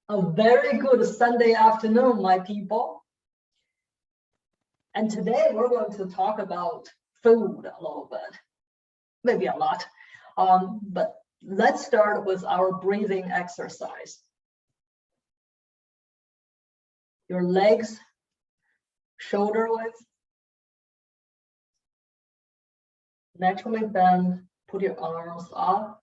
A very good Sunday afternoon, my people. And today we're going to talk about food a little bit, maybe a lot. But let's start with our breathing exercise. Your legs shoulder width. Naturally bend, put your arms up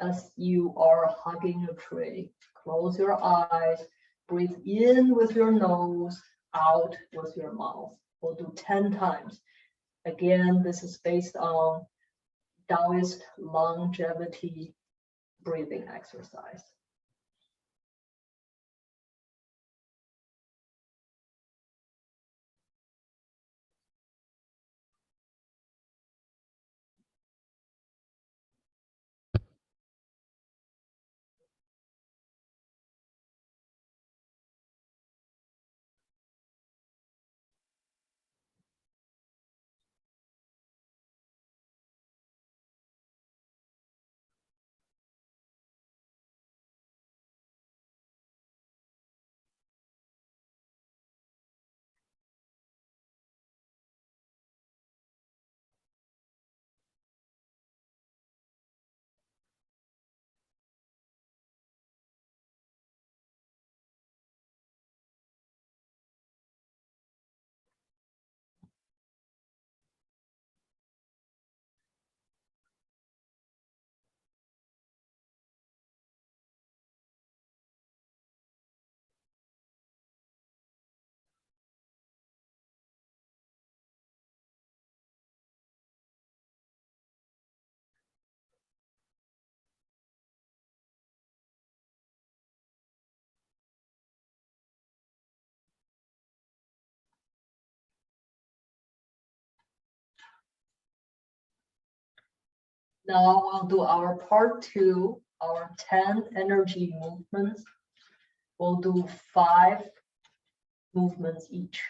as you are hugging a tree. Close your eyes, breathe in with your nose, out with your mouth. We'll do 10 times. Again, this is based on Taoist longevity breathing exercise. Now we'll do our part 2, our 10 energy movements. We'll do 5 movements each.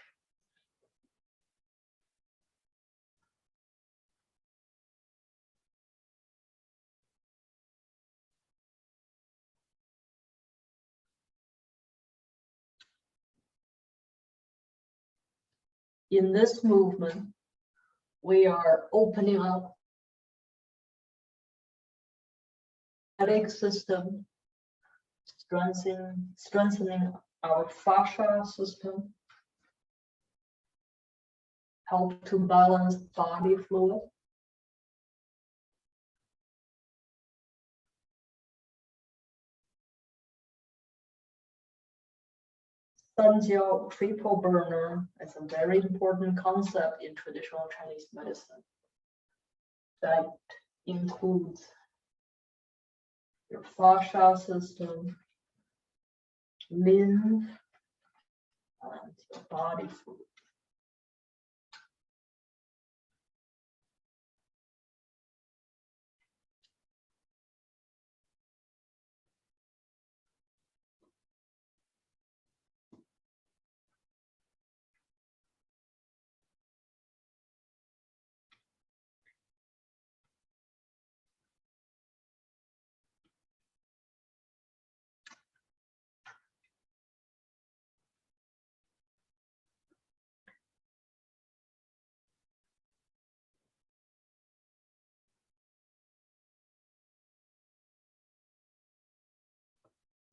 In this movement, we are opening up the lymphatic system, strengthening our fascia system, help to balance body fluid. Sanjiao triple burner is a very important concept in traditional Chinese medicine that includes your fascia system, lymph, and your body fluid.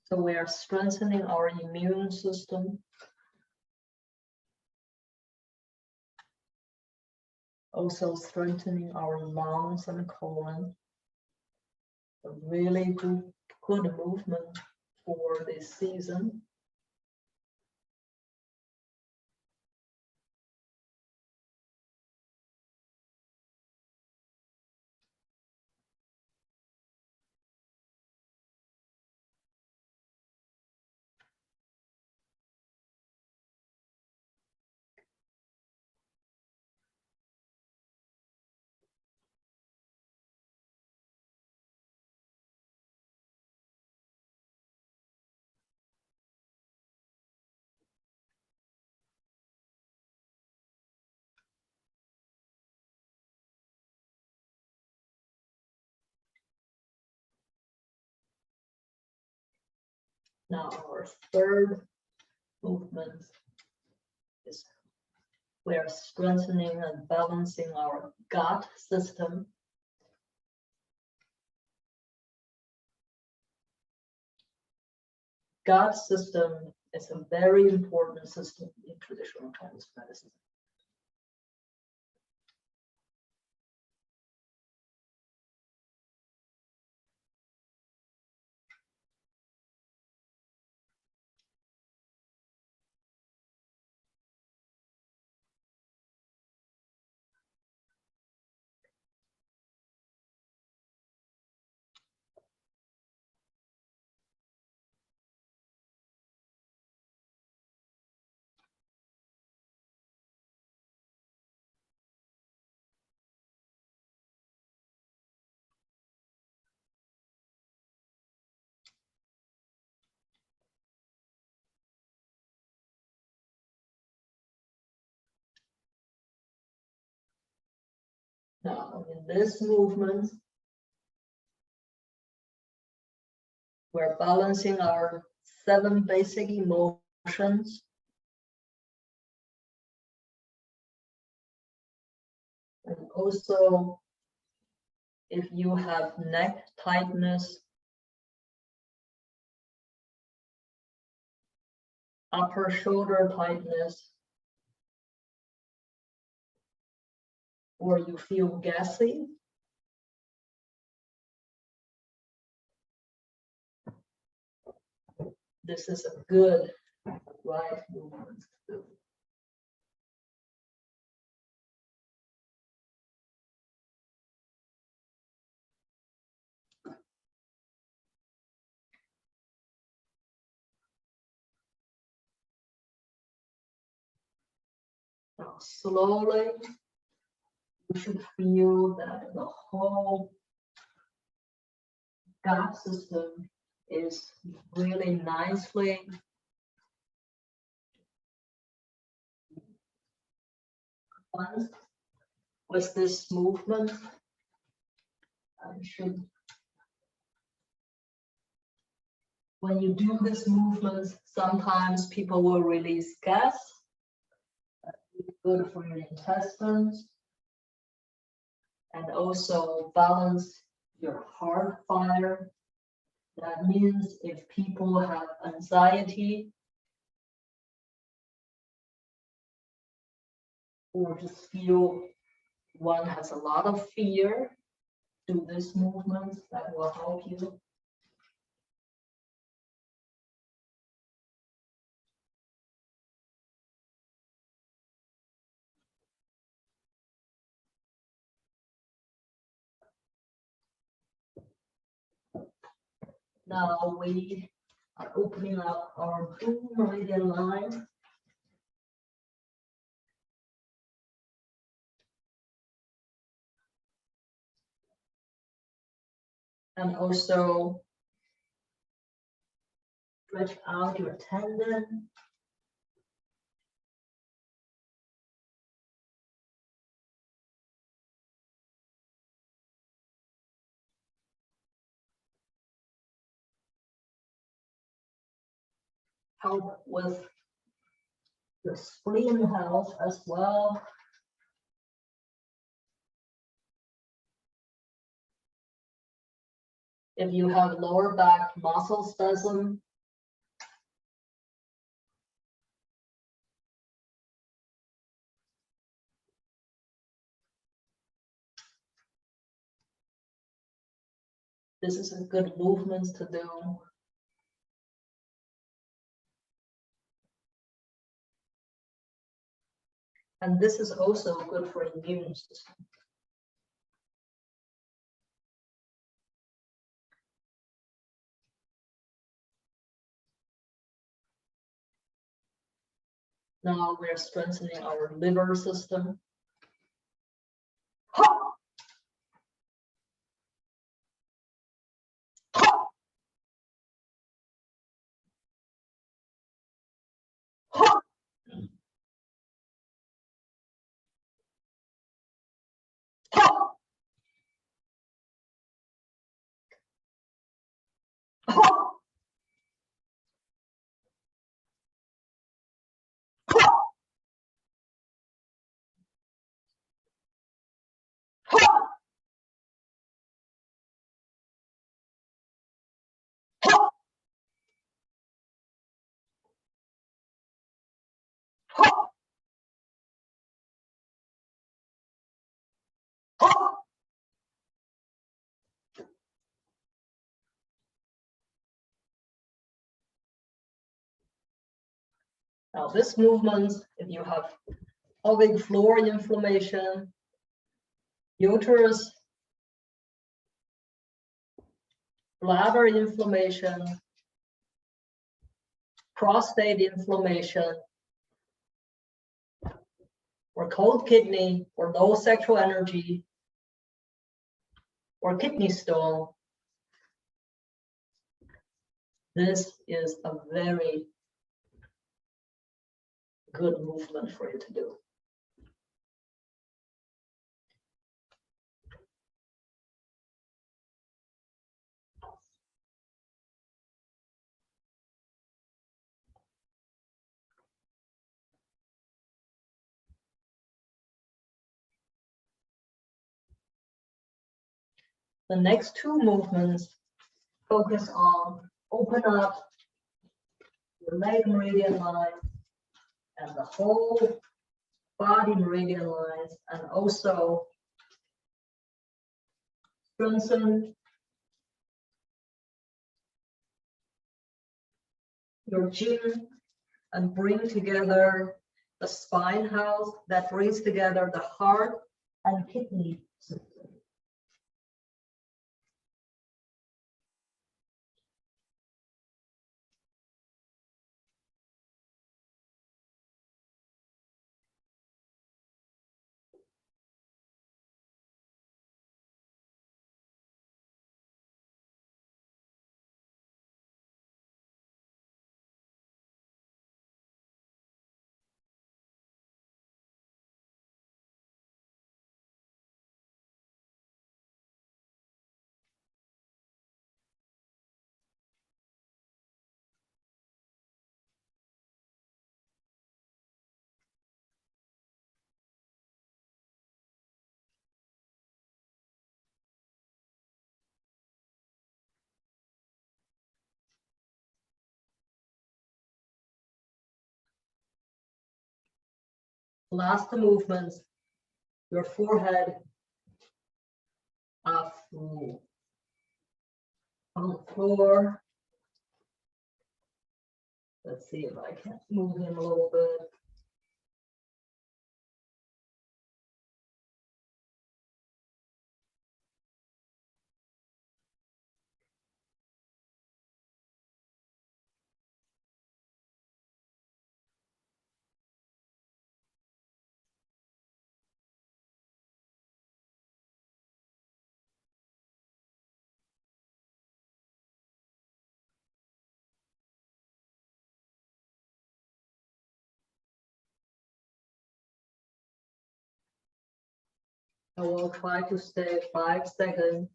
So we are strengthening our immune system. Also strengthening our lungs and colon. A really good movement for this season. Now our third movement is we are strengthening and balancing our gut system. Gut system is a very important system in traditional Chinese medicine. Now, in this movement, we're balancing our 7 basic emotions. And also, if you have neck tightness, upper shoulder tightness, or you feel gassy, this is a good right movement to do. Now, slowly, you should feel that the whole gut system is really nicely cleansed with this movement. When you do this movement, sometimes people will release gas. It's good for your intestines. And also balance your heart fire. That means if people have anxiety or just feel one has a lot of fear, do this movement, that will help you. Now we are opening up our blue meridian line. And also stretch out your tendon. Help with the spleen health as well. If you have lower back muscle spasm, this is a good movement to do. And this is also good for immune system. Now we're strengthening our liver system. Ha! Ha! Ha! Ha! Ha! Now this movement, if you have pelvic floor inflammation, uterus, bladder inflammation, prostate inflammation, or cold kidney, or low sexual energy, or kidney stone, this is a very good movement for you to do. The next two movements focus on open up your leg meridian line and the whole body meridian lines, and also strengthen your chin and bring together the spine house that brings together the heart and kidney system. Last movements, your forehead up through on the floor. Let's see if I can move him a little bit. I will try to stay 5 seconds.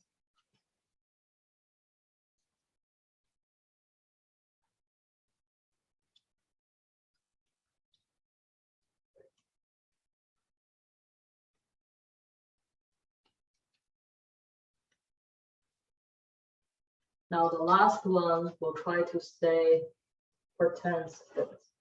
Now the last one, we'll try to stay for 10 seconds.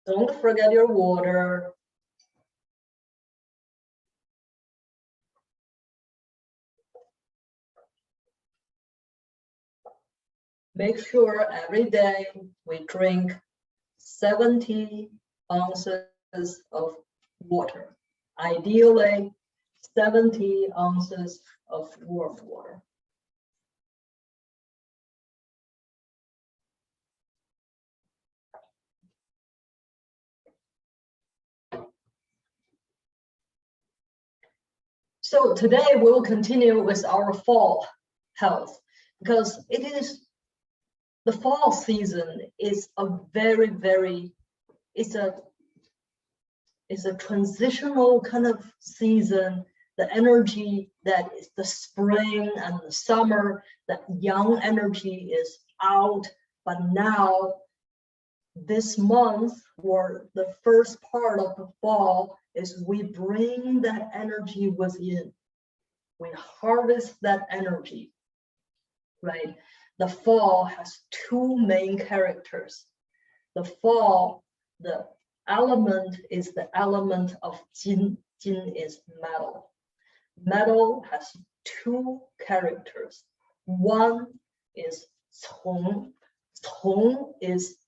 Don't forget your water. Make sure every day we drink 70 ounces of water. Ideally, 70 ounces of warm water. So today we'll continue with our fall health, because it is the fall season is a it's a transitional kind of season. The energy that is the spring and the summer, that young energy is out, but now this month, or the first part of the fall, is we bring that energy within. We harvest that energy, right? The fall has two main characters. The fall, the element is the element of Jin. Jin is metal. Metal has two characters. One is Cong. Cong is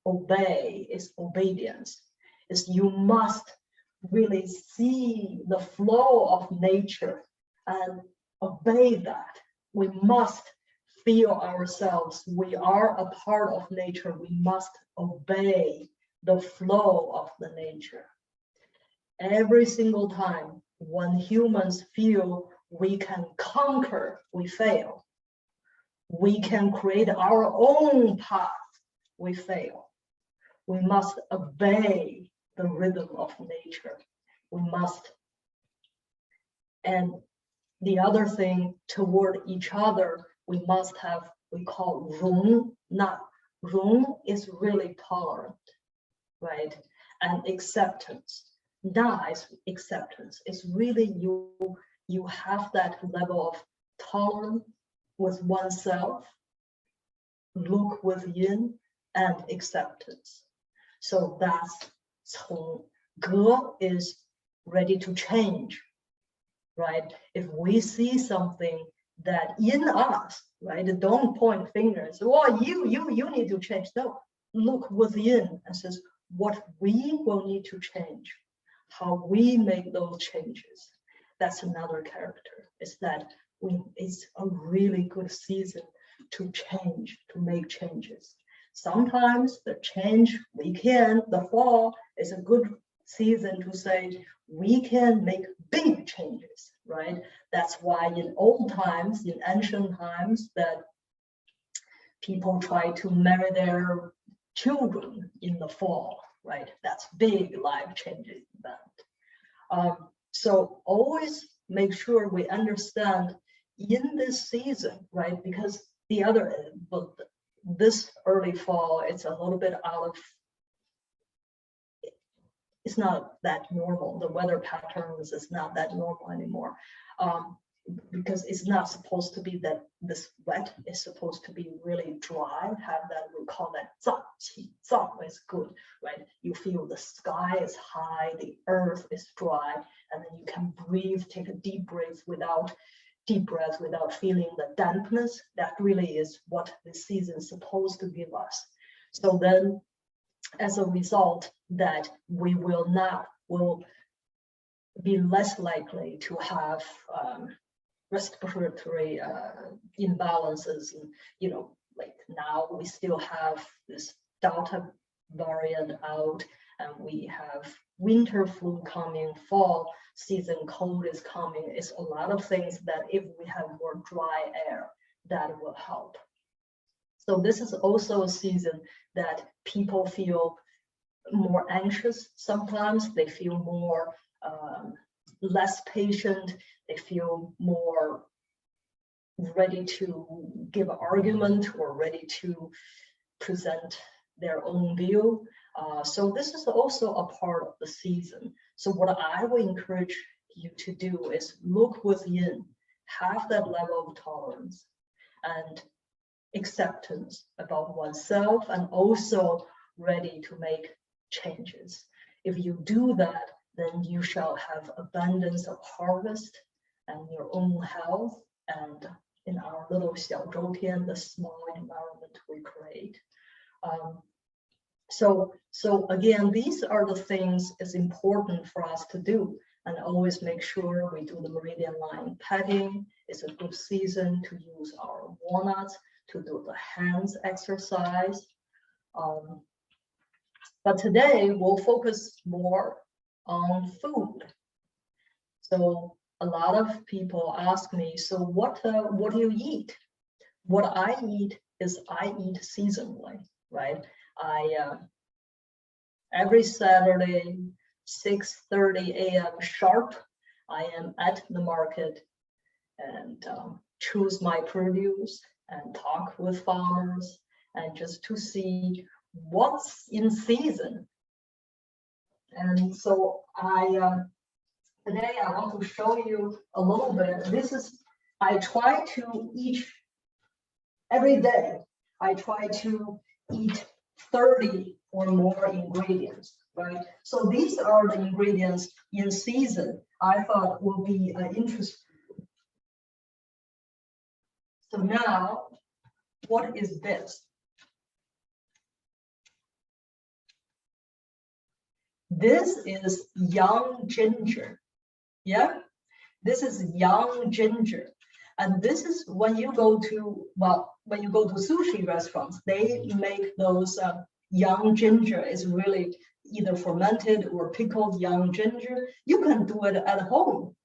obey, is obedience. Is you must really see the flow of nature and obey that. We must feel ourselves. We are a part of nature. We must obey the flow of the nature. Every single time when humans feel we can conquer, we fail. We can create our own path, we fail. We must obey the rhythm of nature. We must. And the other thing, toward each other, we must have, we call Rong. Not Rong is really tolerant, right? And acceptance. Na is acceptance. It's really you have that level of tolerance with oneself, look within, and acceptance. So that's Cong. Ge is ready to change, right? If we see something that in us, right? Don't point fingers. Well, you need to change. No, look within and says what we will need to change, how we make those changes. That's another character. Is that it's a really good season to change, to make changes. Sometimes the change the fall is a good season to say we can make big changes, right? That's why in old times, in ancient times, that people try to marry their children in the fall, right? That's big life-changing event. So always make sure we understand in this season, right? Because this early fall, it's a little bit it's not that normal. The weather patterns is not that normal anymore. Because it's not supposed to be that this wet, is supposed to be really dry, have that, we call that 燥气. 燥 is good, right? You feel the sky is high, the earth is dry, and then you can breathe, take a deep breath without feeling the dampness. That really is what the season is supposed to give us. So then, as a result, that we will be less likely to have respiratory imbalances. And, like now we still have this Delta variant out, and we have winter flu coming, fall season cold is coming. It's a lot of things that if we have more dry air, that will help. So this is also a season that people feel more anxious. Sometimes they feel more less patient. They feel more ready to give an argument or ready to present their own view. So this is also a part of the season. So what I would encourage you to do is look within, have that level of tolerance and acceptance about oneself, and also ready to make changes. If you do that, then you shall have abundance of harvest and your own health, and in our little Xiaozhoupian, the small environment we create. So again, these are the things it's important for us to do, and always make sure we do the meridian line petting. It's a good season to use our walnuts, to do the hands exercise. But today we'll focus more on food. So a lot of people ask me, so what do you eat? What I eat is I eat seasonally, right? Every Saturday, 6:30 a.m. sharp, I am at the market and choose my produce and talk with farmers and just to see what's in season. And so today I want to show you a little bit. I try to eat every day. I try to eat 30 or more ingredients, right? So these are the ingredients in season I thought will be interesting. So now, what is this? This is young ginger. Yeah, this is young ginger. And this is when you go to, when you go to sushi restaurants, they make those young ginger. It's really either fermented or pickled young ginger. You can do it at home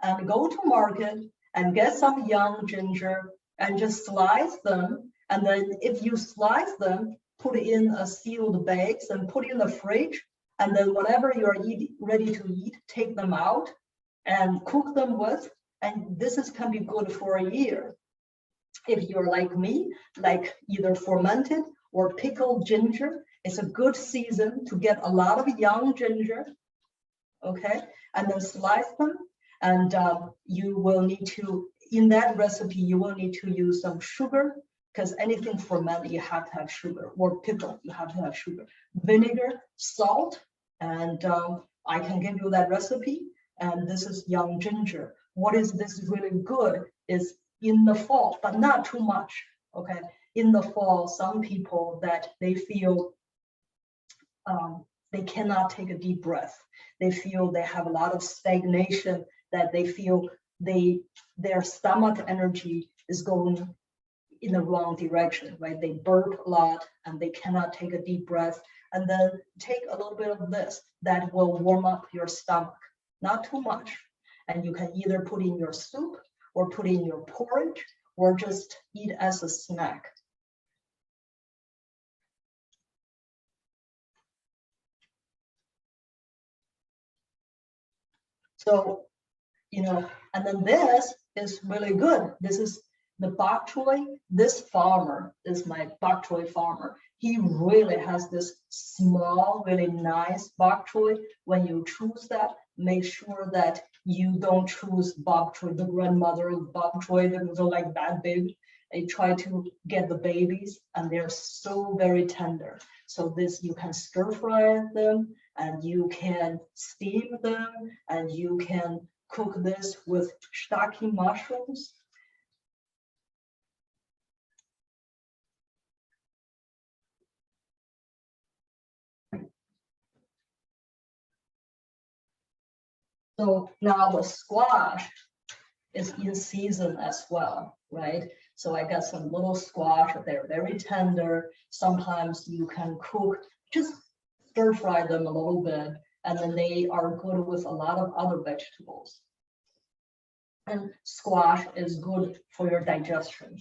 and go to market and get some young ginger and just slice them. And then if you slice them, put it in a sealed bags and put it in the fridge. And then whenever you're ready to eat, take them out and cook them with. And this can be good for a year. If you're like me, like either fermented or pickled ginger, it's a good season to get a lot of young ginger, okay? And then slice them. And you will need to, in that recipe, you will need to use some sugar, because anything fermented, you have to have sugar, or pickled, you have to have sugar, vinegar, salt, and I can give you that recipe. And this is young ginger. What is this really good is in the fall, but not too much, okay? In the fall, some people that they feel they cannot take a deep breath. They feel they have a lot of stagnation, that they feel their stomach energy is going in the wrong direction, right? They burp a lot and they cannot take a deep breath. And then take a little bit of this that will warm up your stomach, not too much. And you can either put in your soup or put in your porridge or just eat as a snack. So, and then this is really good. This is the bok choy. This farmer is my bok choy farmer. He really has this small, really nice bok choy. When you choose that, make sure that you don't choose bok choy, the grandmother of bok choy that was like that big. I try to get the babies, and they're so very tender. So this, you can stir fry them, and you can steam them, and you can cook this with shiitake mushrooms. So now the squash is in season as well, right? So I got some little squash, they're very tender. Sometimes you can cook, just stir fry them a little bit, and then they are good with a lot of other vegetables. And squash is good for your digestion.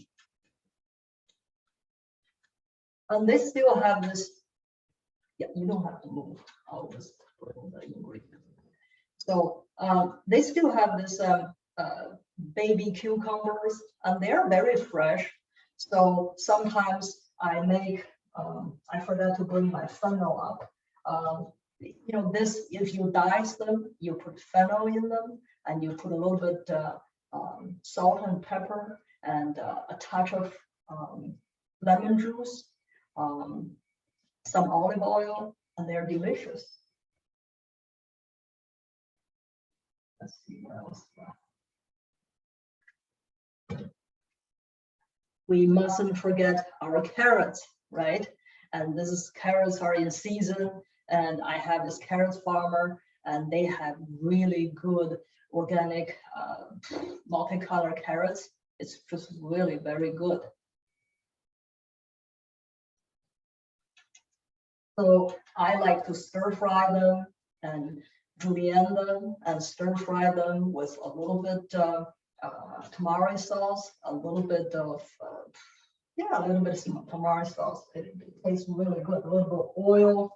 And they still have this, yeah, you don't have to move all this ingredient. So they still have this baby cucumbers, and they're very fresh. So sometimes I make, I forgot to bring my fennel up. This, if you dice them, you put fennel in them, and you put a little bit salt and pepper, and a touch of lemon juice, some olive oil, and they're delicious. Let's see what else. We mustn't forget our carrots, right? And carrots are in season, and I have this carrots farmer, and they have really good organic multicolor carrots. It's just really very good. So I like to stir fry them and julienne them and stir fry them with a little bit tamari sauce, a little bit of a little bit of tamari sauce. It tastes really good. A little bit of oil.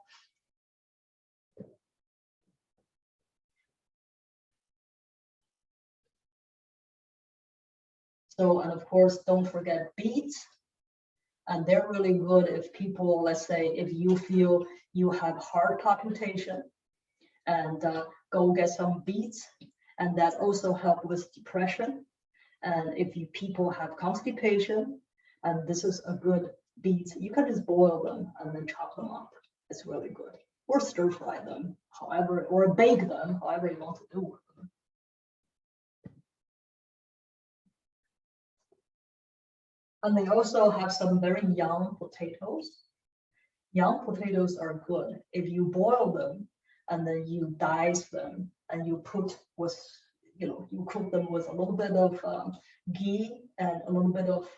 So, and of course, don't forget beets. And they're really good if people, let's say, if you feel you have heart palpitation, and go get some beets, and that also help with depression. And if you people have constipation, and this is a good beets, you can just boil them and then chop them up. It's really good. Or stir fry them, however, or bake them, however you want to do with them. And they also have some very young potatoes. Young potatoes are good. If you boil them and then you dice them and you put with, you cook them with a little bit of ghee and a little bit of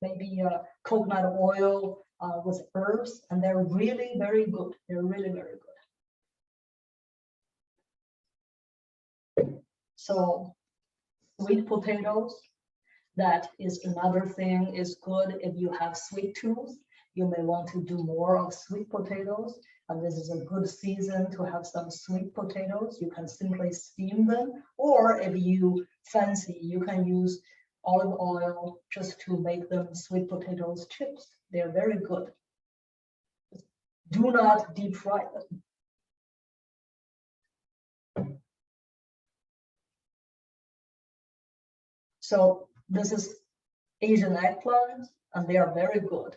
maybe coconut oil with herbs, and they're really very good. They're really very good. So sweet potatoes, that is another thing is good. If you have sweet tooth, you may want to do more of sweet potatoes. And this is a good season to have some sweet potatoes. You can simply steam them, or if you fancy, you can use olive oil just to make them sweet potatoes chips. They're very good. Do not deep fry them. So this is Asian eggplants, and they are very good.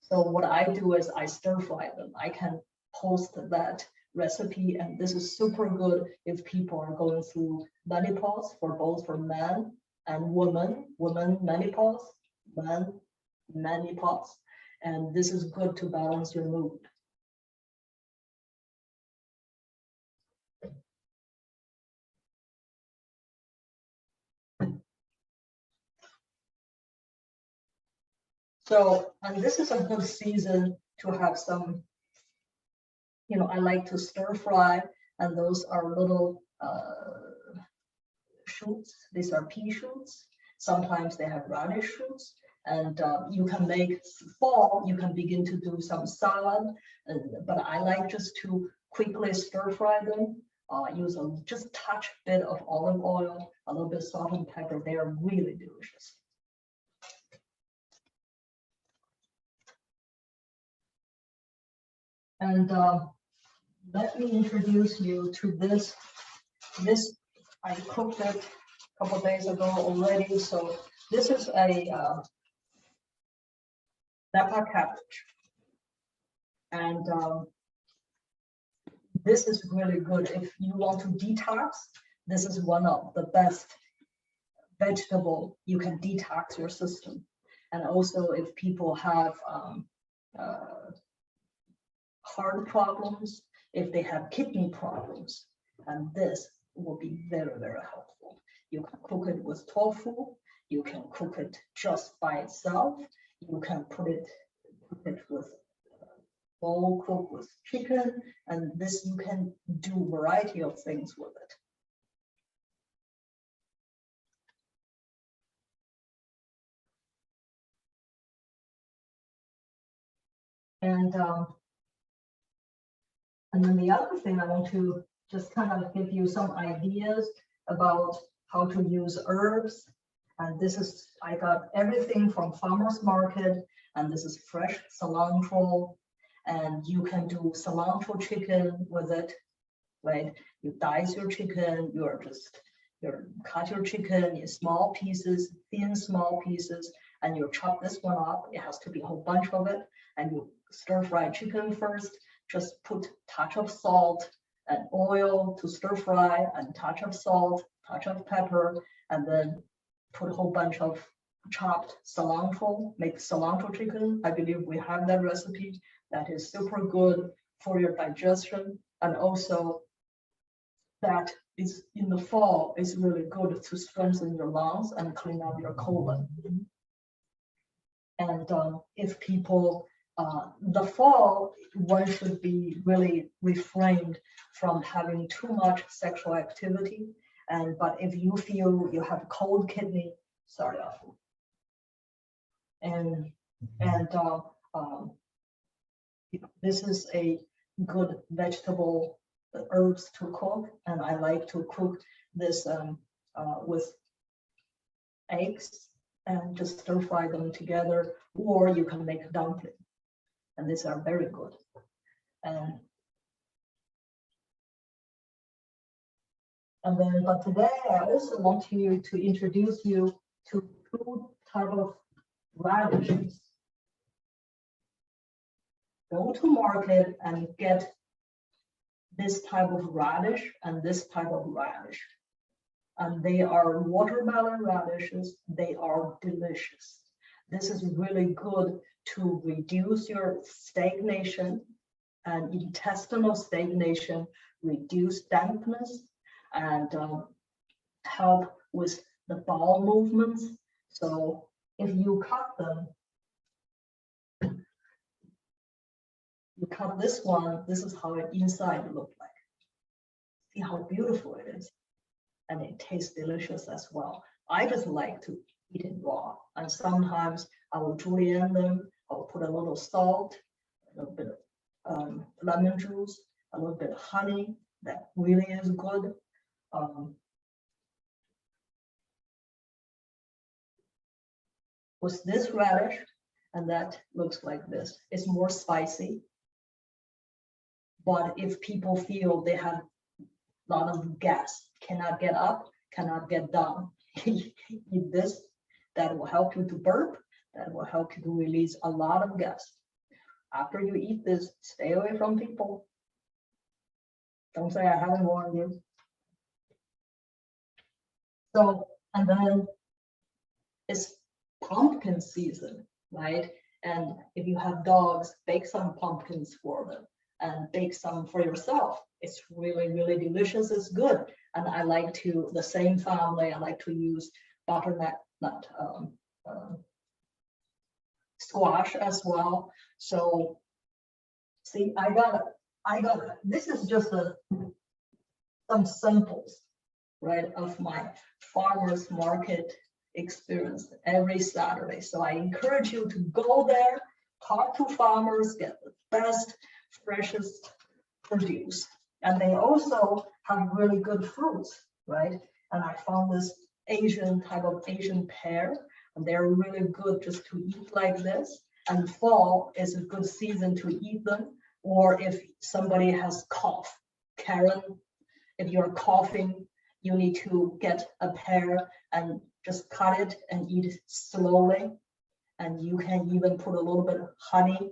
So what I do is I stir fry them. I can post that recipe, and this is super good if people are going through menopause, for both for men and women menopause, men menopause, and this is good to balance your mood. So, and this is a good season to have some, I like to stir fry, and those are little shoots. These are pea shoots. Sometimes they have radish shoots, and you can make fall, you can begin to do some salad, but I like just to quickly stir fry them. Use a just touch bit of olive oil, a little bit of salt and pepper. They are really delicious. And let me introduce you to this. This I cooked it a couple days ago already. So this is a Napa cabbage, and this is really good if you want to detox. This is one of the best vegetable you can detox your system, and also if people have heart problems, if they have kidney problems, and this will be very, very helpful. You can cook it with tofu, you can cook it just by itself, you can cook it with bowl cooked with chicken, and this you can do a variety of things with it. And then the other thing I want to just kind of give you some ideas about how to use herbs. And this is, I got everything from farmer's market, and this is fresh cilantro, and you can do cilantro chicken with it, right? You dice your chicken, you cut your chicken in small pieces, thin small pieces, and you chop this one up. It has to be a whole bunch of it, and you stir fry chicken first. Just put touch of salt and oil to stir fry, and touch of salt, touch of pepper, and then put a whole bunch of chopped cilantro, make cilantro chicken. I believe we have that recipe. That is super good for your digestion, and also that is in the fall is really good to strengthen your lungs and clean up your colon. And if people The fall, one should be really refrained from having too much sexual activity. But if you feel you have cold kidney, start off. And this is a good vegetable herbs to cook, and I like to cook this with eggs and just stir fry them together, or you can make a dumpling, and these are very good. But today I also want to introduce you to two types of radishes. Go to market and get this type of radish and this type of radish. And they are watermelon radishes. They are delicious. This is really good to reduce your stagnation and intestinal stagnation, reduce dampness, and help with the bowel movements. So if you cut them, you cut this one, this is how it inside look like. See how beautiful it is. And it tastes delicious as well. I just like to eat it raw. And sometimes I will julienne them. I will put a little salt, a little bit of lemon juice, a little bit of honey. That really is good. With this radish, and that looks like this. It's more spicy. But if people feel they have a lot of gas, cannot get up, cannot get down, eat this. That will help you to burp. That will help you to release a lot of gas. After you eat this, stay away from people. Don't say I haven't warned you. So, and then it's pumpkin season, right? And if you have dogs, bake some pumpkins for them and bake some for yourself. It's really, really delicious. It's good. And I like to, the same family, I like to use butternut squash as well. So see, I got this is just some samples, right, of my farmers market experience every Saturday. So I encourage you to go there, talk to farmers, get the best, freshest produce. And they also have really good fruits, right? And I found this Asian pear, and they're really good just to eat like this. And fall is a good season to eat them. Or if somebody has cough, Karen, if you're coughing, you need to get a pear and just cut it and eat it slowly. And you can even put a little bit of honey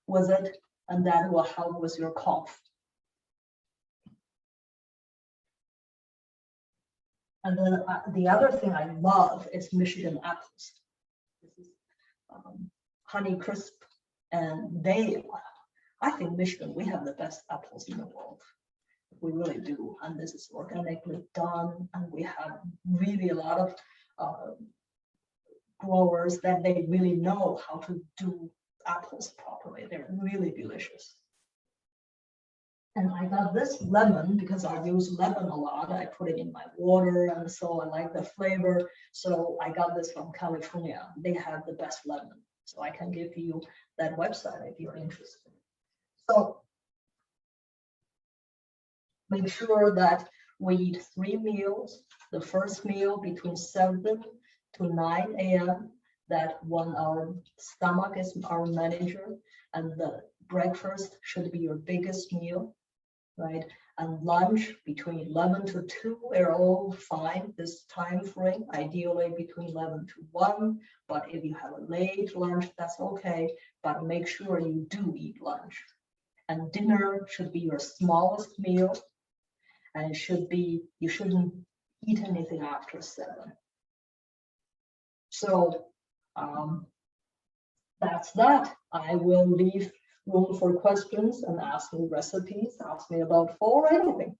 with it, and that will help with your cough. And then the other thing I love is Michigan apples. This is Honey Crisp, and I think Michigan, we have the best apples in the world. We really do, and this is organically done, and we have really a lot of growers that they really know how to do apples properly. They're really delicious. And I got this lemon because I use lemon a lot. I put it in my water, and so I like the flavor. So I got this from California. They have the best lemon. So I can give you that website if you're interested. So make sure that we eat 3 meals. The first meal between 7 to 9 a.m. That when our stomach is our manager, and the breakfast should be your biggest meal, right? And lunch between 11 to 2, we're all fine this time frame, ideally between 11 to 1. But if you have a late lunch, that's okay, but make sure you do eat lunch. And dinner should be your smallest meal, and you shouldn't eat anything after 7. So that's that. I will leave room for questions and ask me recipes, ask me about fall or anything.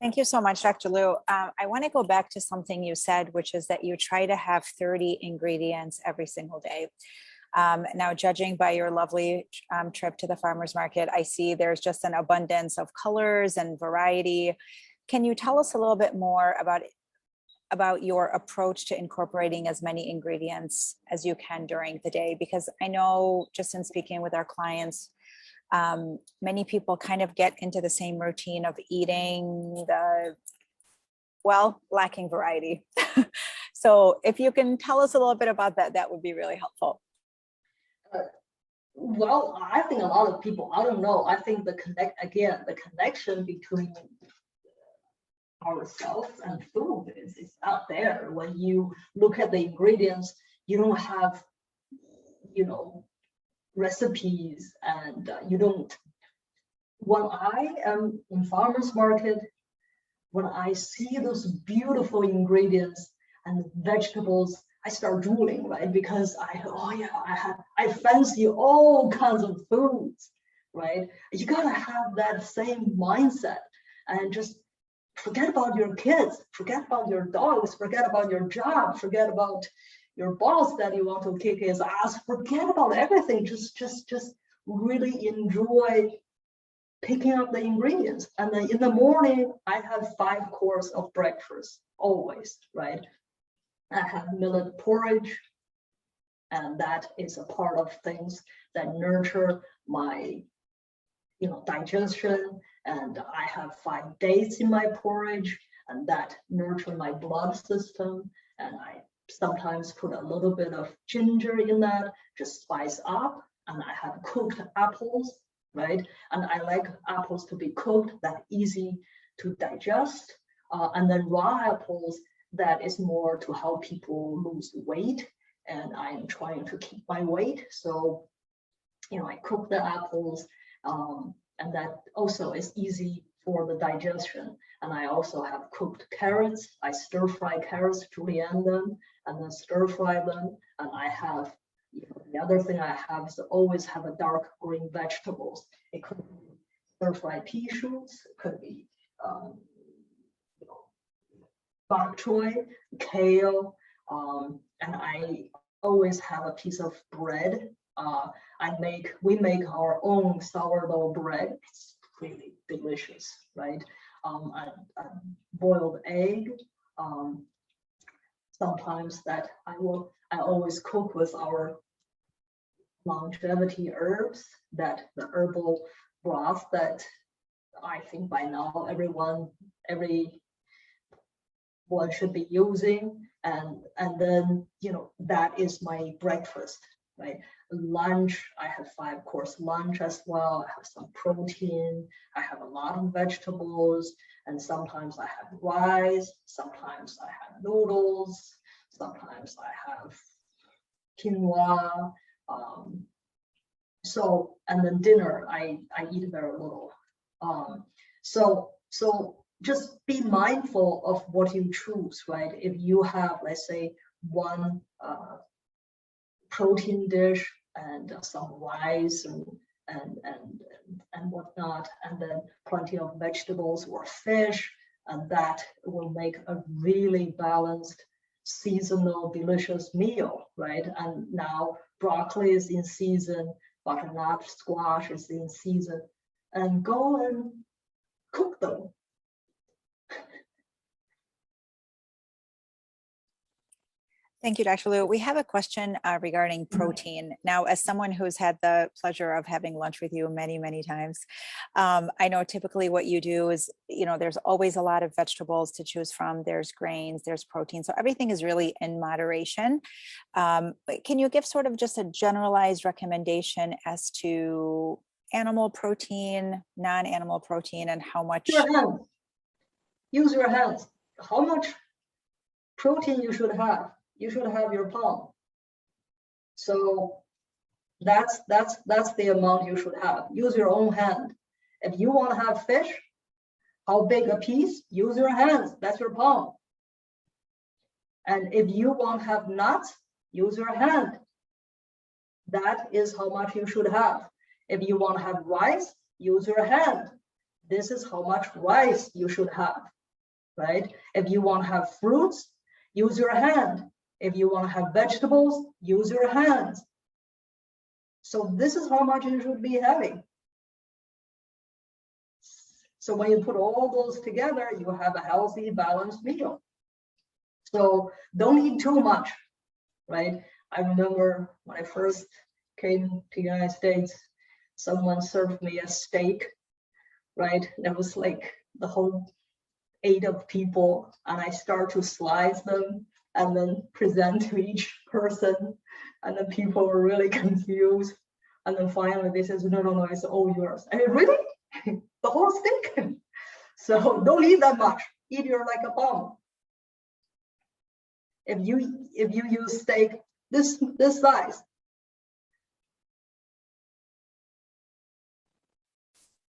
Thank you so much, Dr. Liu. I want to go back to something you said, which is that you try to have 30 ingredients every single day. Now, judging by your lovely trip to the farmer's market, I see there's just an abundance of colors and variety. Can you tell us a little bit more about your approach to incorporating as many ingredients as you can during the day? Because I know, just in speaking with our clients, many people kind of get into the same routine of eating lacking variety. So if you can tell us a little bit about that, that would be really helpful. Well, I think a lot of people, I don't know, I think the connection between ourselves and food is out there. When you look at the ingredients, you don't have, recipes, and you don't. When I am in farmers market, when I see those beautiful ingredients and vegetables, I start drooling, right? Because I fancy all kinds of foods, right? You gotta have that same mindset and just forget about your kids, forget about your dogs, forget about your job, forget about your boss that you want to kick his ass, forget about everything. Just really enjoy picking up the ingredients. And then in the morning, I have 5 courses of breakfast, always, right? I have millet porridge, and that is a part of things that nurture my, digestion. And I have 5 dates in my porridge, and that nurture my blood system. And I sometimes put a little bit of ginger in that, just spice up. And I have cooked apples, right? And I like apples to be cooked, that easy to digest. And then raw apples, that is more to help people lose weight. And I'm trying to keep my weight. So, I cook the apples, and that also is easy for the digestion. And I also have cooked carrots. I stir fry carrots, julienne them, and then stir fry them. And I have, the other thing I have is to always have a dark green vegetables. It could be stir fry pea shoots, it could be bok choy, kale, and I always have a piece of bread. We make our own sourdough bread. It's really delicious, right? A boiled egg. Sometimes that I always cook with our longevity herbs, that the herbal broth that I think by now everyone should be using, and then that is my breakfast, right? Lunch, I have 5-course lunch as well. I have some protein, I have a lot of vegetables, and sometimes I have rice, sometimes I have noodles, sometimes I have quinoa. And then dinner, I eat very little. So just be mindful of what you choose, right? If you have, let's say, one protein dish and some rice and whatnot, and then plenty of vegetables or fish, and that will make a really balanced, seasonal, delicious meal, right? And now broccoli is in season, butternut squash is in season, and go and cook them. Thank you, Dr. Liu. We have a question regarding protein. Now, as someone who's had the pleasure of having lunch with you many, many times, I know typically what you do is, there's always a lot of vegetables to choose from. There's grains, there's protein. So everything is really in moderation. Can you give sort of just a generalized recommendation as to animal protein, non-animal protein, and how much? Use your hands. How much protein you should have? You should have your palm. So that's the amount you should have. Use your own hand. If you want to have fish, how big a piece? Use your hands. That's your palm. And if you want to have nuts, use your hand. That is how much you should have. If you want to have rice, use your hand. This is how much rice you should have. right? If you want to have fruits, use your hand. If you want to have vegetables, use your hands. So this is how much you should be having. So when you put all those together, you have a healthy, balanced meal. So don't eat too much, right? I remember when I first came to the United States, someone served me a steak, right? There was like the whole 8 of people, and I start to slice them and then present to each person, and then people were really confused. And then finally they said, no, it's all yours. I mean, really? The whole steak? So don't eat that much. Eat your like a bomb. If you use steak this size.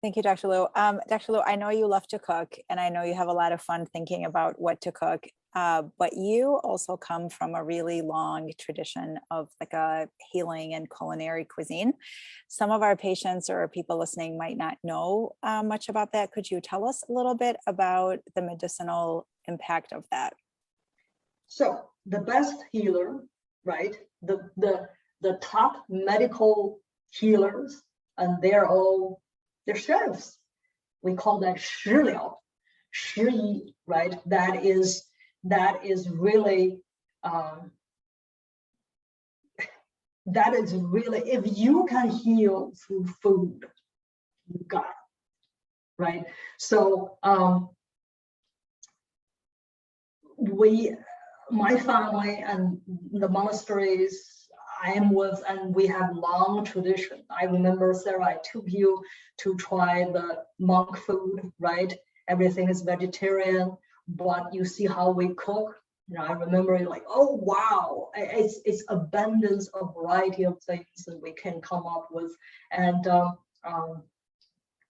Thank you, Dr. Liu. Dr. Liu, I know you love to cook, and I know you have a lot of fun thinking about what to cook, but you also come from a really long tradition of like a healing and culinary cuisine. Some of our patients or people listening might not know much about that. Could you tell us a little bit about the medicinal impact of that? So the best healer, right? The top medical healers, and they're chefs. We call that 食疗, 食医, right? That is really if you can heal through food, you got it, right? So my family and the monasteries I am with, and we have long tradition. I remember, Sarah, I took you to try the monk food, right? Everything is vegetarian, but you see how we cook. You know, I remember like, oh wow, it's abundance of variety of things that we can come up with, and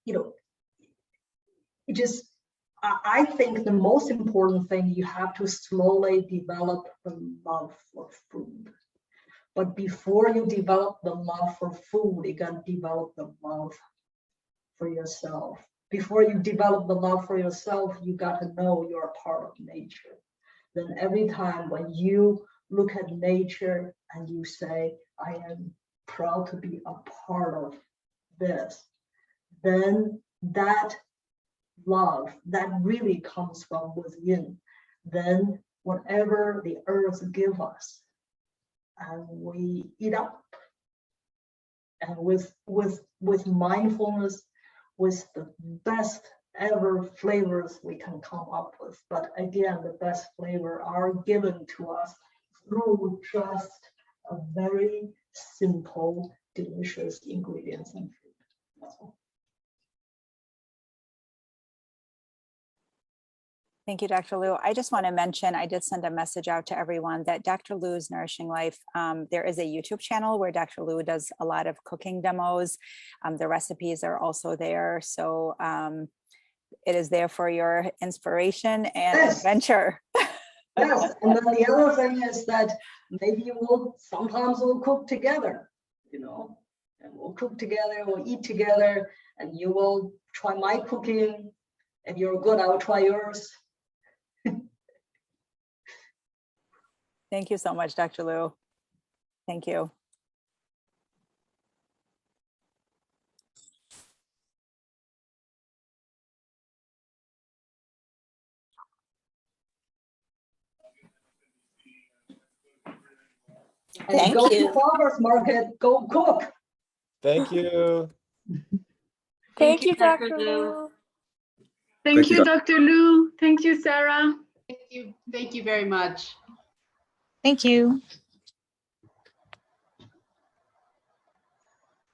you know, it just. I think the most important thing, you have to slowly develop the love for food. But before you develop the love for food, you got to develop the love for yourself. Before you develop the love for yourself, you got to know you're a part of nature. Then every time when you look at nature and you say, I am proud to be a part of this, then that love that really comes from within, then whatever the earth give us, and we eat up, and with mindfulness, with the best ever flavors we can come up with. But again, the best flavor are given to us through just a very simple, delicious ingredients and food. That's all. Thank you, Dr. Liu. I just want to mention, I did send a message out to everyone that Dr. Liu's Nourishing Life, there is a YouTube channel where Dr. Liu does a lot of cooking demos. The recipes are also there. So it is there for your inspiration and adventure. Yes, and then the other thing is that maybe sometimes we'll cook together, you know, and we'll cook together, we'll eat together, and you will try my cooking. If you're good, I'll try yours. Thank you so much, Dr. Liu. Thank you. And go to farmers market, go cook. Thank you. Thank you, Dr. Liu. Thank you, Dr. Liu. Thank you, Sarah. Thank you very much. Thank you.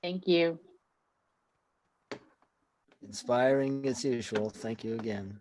Thank you. Inspiring as usual. Thank you again.